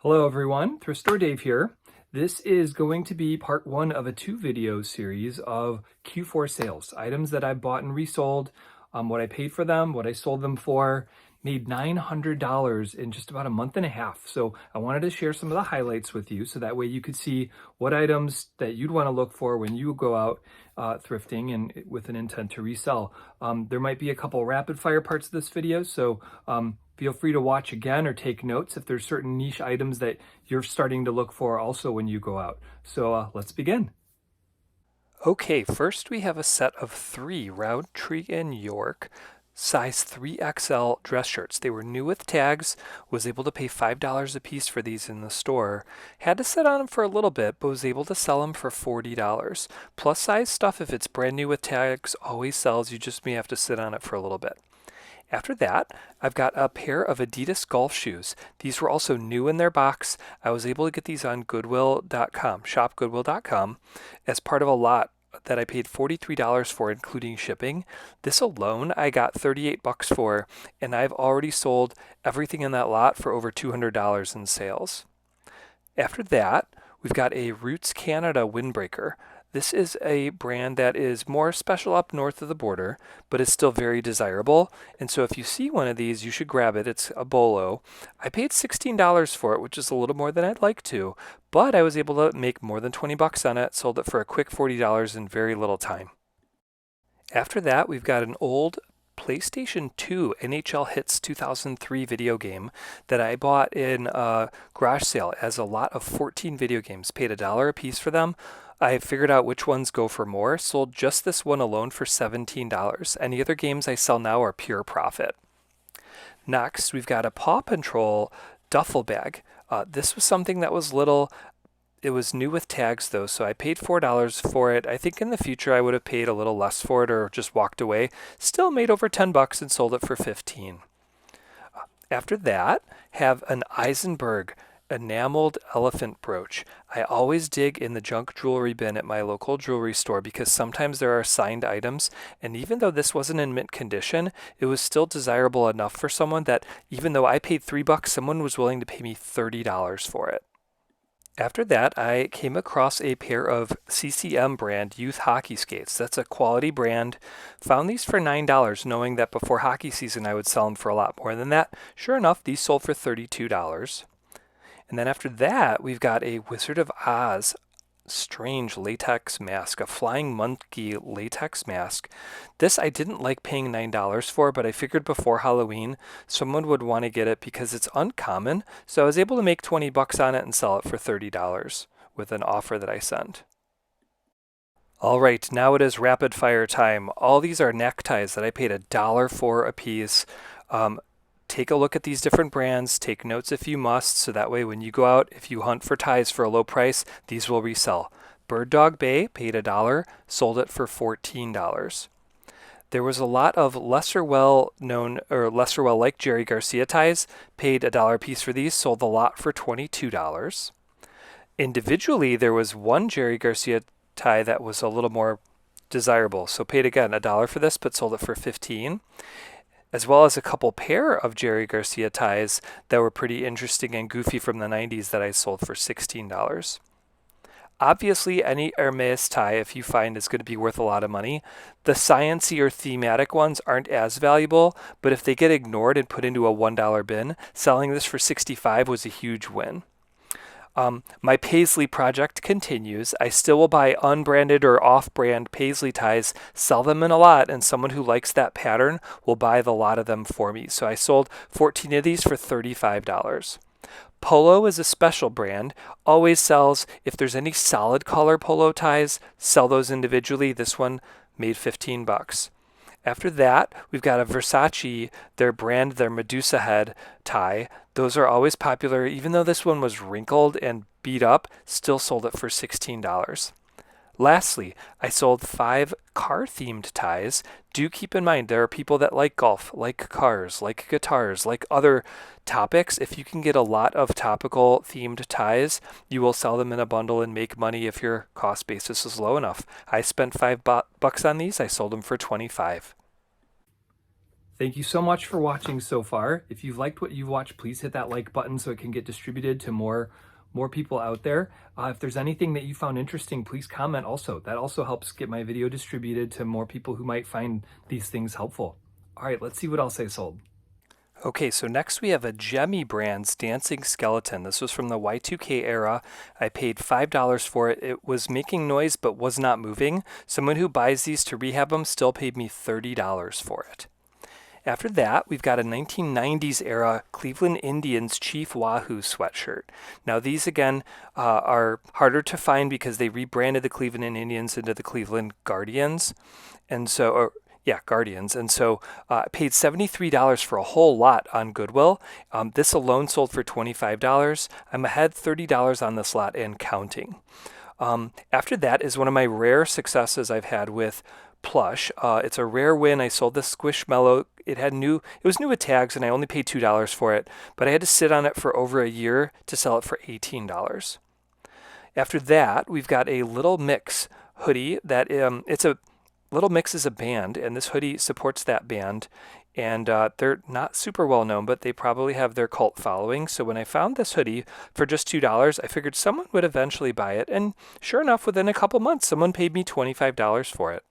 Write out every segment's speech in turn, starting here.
Hello everyone, Thrift Store Dave here. This is going to be part one of a two-video series of Q4 sales, items that I bought and resold, what I paid for them, what I sold them for, made $900 in just about a month and a half. So I wanted to share some of the highlights with you so that way you could see what items that you'd want to look for when you go out thrifting and with an intent to resell. There might be a couple rapid fire parts of this video, so feel free to watch again or take notes if there's certain niche items that you're starting to look for also when you go out. So let's begin. Okay, first we have a set of 3 Roundtree and York size 3XL dress shirts. They were new with tags, was able to pay $5 a piece for these in the store. Had to sit on them for a little bit, but was able to sell them for $40. Plus size stuff, if it's brand new with tags, always sells. You just may have to sit on it for a little bit. After that, I've got a pair of Adidas golf shoes. These were also new in their box. I was able to get these on goodwill.com, shopgoodwill.com, as part of a lot that I paid $43 for, including shipping. This alone I got $38 for, and I've already sold everything in that lot for over $200 in sales. After that, we've got a Roots Canada windbreaker. This is a brand that is more special up north of the border, but it's still very desirable. And so if you see one of these, you should grab it. It's a bolo. I paid $16 for it, which is a little more than I'd like to, but I was able to make more than $20 on it, sold it for a quick $40 in very little time. After that, we've got an old PlayStation 2 NHL Hits 2003 video game that I bought in a garage sale as a lot of 14 video games. Paid $1 a piece for them. I figured out which ones go for more, sold just this one alone for $17. Any other games I sell now are pure profit. Next, we've got a pawpatrol duffel bag. This was something that was little. It was new with tags though, so I paid $4 for it. I think in the future I would have paid a little less for it or just walked away. Still made over $10 and sold it for $15. After that, have an Eisenberg enameled elephant brooch. I always dig in the junk jewelry bin at my local jewelry store because sometimes there are signed items, and even though this wasn't in mint condition, it was still desirable enough for someone that even though I paid $3, someone was willing to pay me $30 for it. After that, I came across a pair of CCM brand youth hockey skates. That's a quality brand. Found these for $9, knowing that before hockey season I would sell them for a lot more than that. Sure enough, these sold for $32. And then after that, we've got a Wizard of Oz strange latex mask, a flying monkey latex mask. This I didn't like paying $9 for, but I figured before Halloween someone would want to get it because it's uncommon. So I was able to make $20 on it and sell it for $30 with an offer that I sent. All right, now it is rapid fire time. All these are neckties that I paid $1 for a piece. Take a look at these different brands, take notes if you must, so that way when you go out, if you hunt for ties for a low price, these will resell. Bird Dog Bay, paid $1, sold it for $14. There was a lot of lesser well-known or lesser well-liked jerrygarcia ties, paid $1 a piece for these, sold the lot for $22. Individually, there was one jerrygarcia tie that was a little more desirable, so paid again $1 for this, but sold it for $15. As well as a couple pair of jerrygarcia ties that were pretty interesting and goofy from the 90s that I sold for $16. Obviously, any Hermes tie, if you find, is going to be worth a lot of money. The sciencey or thematic ones aren't as valuable, but if they get ignored and put into a $1 bin, selling this for $65 was a huge win. My paisley project continues. I still will buy unbranded or off-brand paisley ties, sell them in a lot, and someone who likes that pattern will buy the lot of them for me. So I sold 14 of these for $35. Polo is a special brand, always sells. If there's any solid color polo ties, sell those individually. This one made $15. After that, we've got a Versace, their brand, their Medusa head tie. Those are always popular. Even though this one was wrinkled and beat up, still sold it for $16. Lastly, I sold 5 car-themed ties. Do keep in mind, there are people that like golf, like cars, like guitars, like other topics. If you can get a lot of topical themed ties, you will sell them in a bundle and make money if your cost basis is low enough. I spent $5 on these. I sold them for $25. Thank you so much for watching so far. If you've liked what you've watched, please hit that like button so it can get distributed to more people out there. If there's anything that you found interesting, please comment also. That also helps get my video distributed to more people who might find these things helpful. All right, let's see what else I sold. Okay, so next we have a Gemmy brand's dancing skeleton. This was from the Y2K era. I paid $5 for it. It was making noise but was not moving. Someone who buys these to rehab them still paid me $30 for it. After that, we've got a 1990s era Cleveland Indians Chief Wahoo sweatshirt. Now these again are harder to find because they rebranded the Cleveland Indians into the Cleveland Guardians. And so, Guardians. And so I paid $73 for a whole lot on Goodwill. This alone sold for $25. I'm ahead $30 on this lot and counting. After that is one of my rare successes I've had with plush. It's a rare win. I sold this Squishmallow. It was new with tags and I only paid $2 for it, but I had to sit on it for over a year to sell it for $18. After that, we've got a Little Mix hoodie that Little Mix is a band, and this hoodie supports that band. And they're not super well known, but they probably have their cult following. So when I found this hoodie for just $2, I figured someone would eventually buy it. And sure enough, within a couple months, someone paid me $25 for it.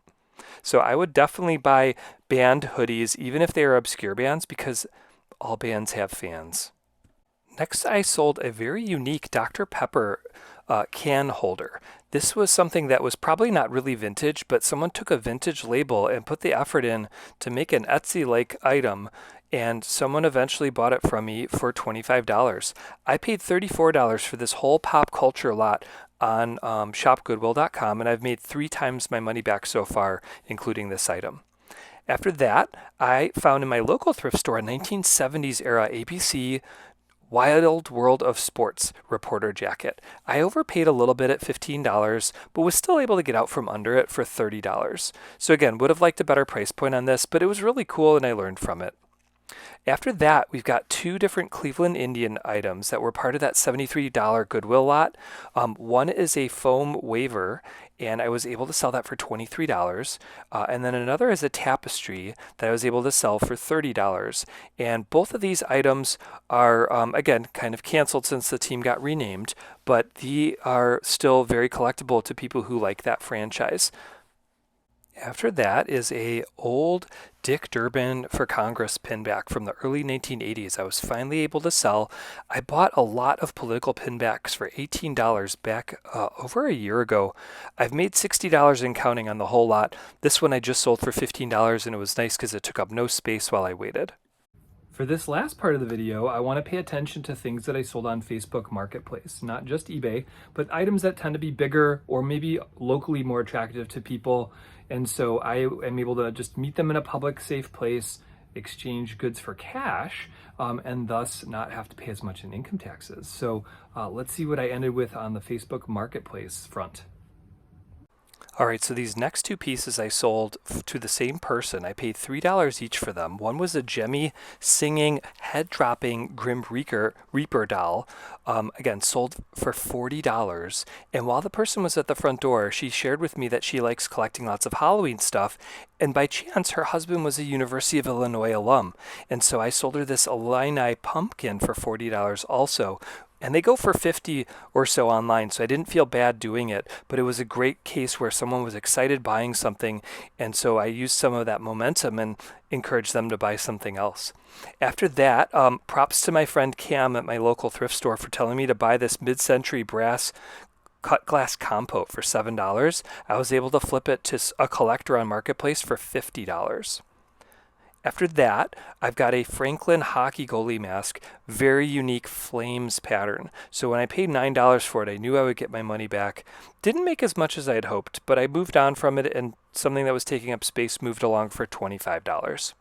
So I would definitely buy band hoodies, even if they are obscure bands, because all bands have fans. Next, I sold a very unique Dr. Pepper can holder. This was something that was probably not really vintage, but someone took a vintage label and put the effort in to make an Etsy-like item, and someone eventually bought it from me for $25. I paid $34 for this whole pop culture lot on shopgoodwill.com, and I've made 3 times my money back so far, including this item. After that, I found in my local thrift store a 1970s era ABC Wild World of Sports reporter jacket. I overpaid a little bit at $15, but was still able to get out from under it for $30. So again, would have liked a better price point on this, but it was really cool and I learned from it. After that, we've got 2 different Cleveland Indian items that were part of that $73 Goodwill lot. One is a foam waver, and I was able to sell that for $23. And then another is a tapestry that I was able to sell for $30. And both of these items are, again, kind of canceled since the team got renamed, but they are still very collectible to people who like that franchise. After that is a old Dick Durbin for Congress pinback from the early 1980s. I was finally able to sell. I bought a lot of political pinbacks for $18 back over a year ago. I've made $60 in counting on the whole lot. This one I just sold for $15 and it was nice because it took up no space while I waited. For this last part of the video, I want to pay attention to things that I sold on Facebook Marketplace, not just eBay, but items that tend to be bigger or maybe locally more attractive to people. And so I am able to just meet them in a public, safe place, exchange goods for cash, and thus not have to pay as much in income taxes. So let's see what I ended with on the Facebook Marketplace front. All right, so these next 2 pieces I sold to the same person. I paid $3 each for them. One was a Gemmy singing, head-dropping Grim Reaper doll, again, sold for $40. And while the person was at the front door, she shared with me that she likes collecting lots of Halloween stuff. And by chance, her husband was a University of Illinois alum. And so I sold her this Illini pumpkin for $40 also. And they go for $50 or so online, so I didn't feel bad doing it, but it was a great case where someone was excited buying something, and so I used some of that momentum and encouraged them to buy something else. After that, props to my friend Cam at my local thrift store for telling me to buy this mid-century brass cut glass compote for $7. I was able to flip it to a collector on Marketplace for $50. After that, I've got a Franklin hockey goalie mask, very unique flames pattern. So when I paid $9 for it, I knew I would get my money back. Didn't make as much as I had hoped, but I moved on from it and something that was taking up space moved along for $25.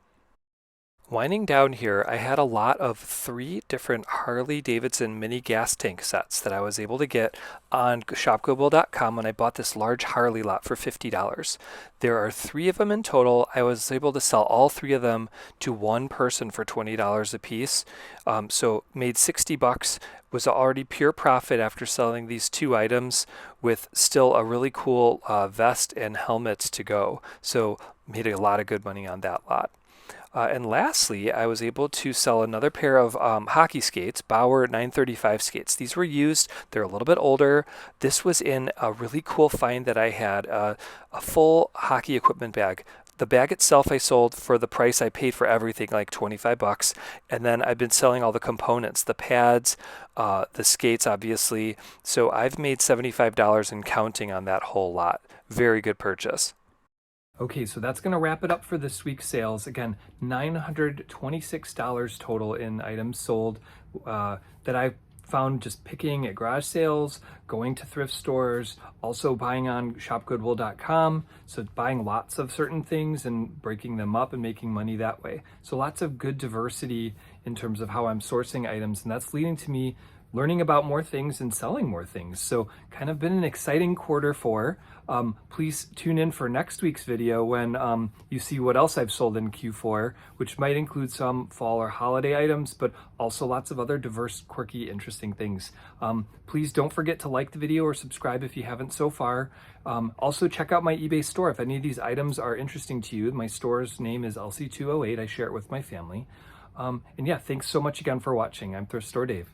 Winding down here, I had a lot of 3 different Harley-Davidson mini gas tank sets that I was able to get on shopgoodwill.com when I bought this large Harley lot for $50. There are 3 of them in total. I was able to sell all 3 of them to one person for $20 a piece. So made $60, was already pure profit after selling these 2 items with still a really cool vest and helmets to go. So made a lot of good money on that lot. And lastly, I was able to sell another pair of hockey skates, Bauer 935 skates. These were used, they're a little bit older. This was in a really cool find that I had, a full hockey equipment bag. The bag itself I sold for the price I paid for everything, like 25 bucks. And then I've been selling all the components, the pads, the skates, obviously. So I've made $75 and counting on that whole lot. Very good purchase. Okay, so that's going to wrap it up for this week's sales. Again, $926 total in items sold that I found just picking at garage sales, going to thrift stores, also buying on shopgoodwill.com. So buying lots of certain things and breaking them up and making money that way. So lots of good diversity in terms of how I'm sourcing items, and that's leading to me learning about more things and selling more things. So kind of been an exciting quarter four. Please tune in for next week's video when you see what else I've sold in Q4, which might include some fall or holiday items, but also lots of other diverse, quirky, interesting things. Please don't forget to like the video or subscribe if you haven't so far. Also check out my eBay store if any of these items are interesting to you. My store's name is LC208. I share it with my family. And yeah, thanks so much again for watching. I'm Thrift Store Dave.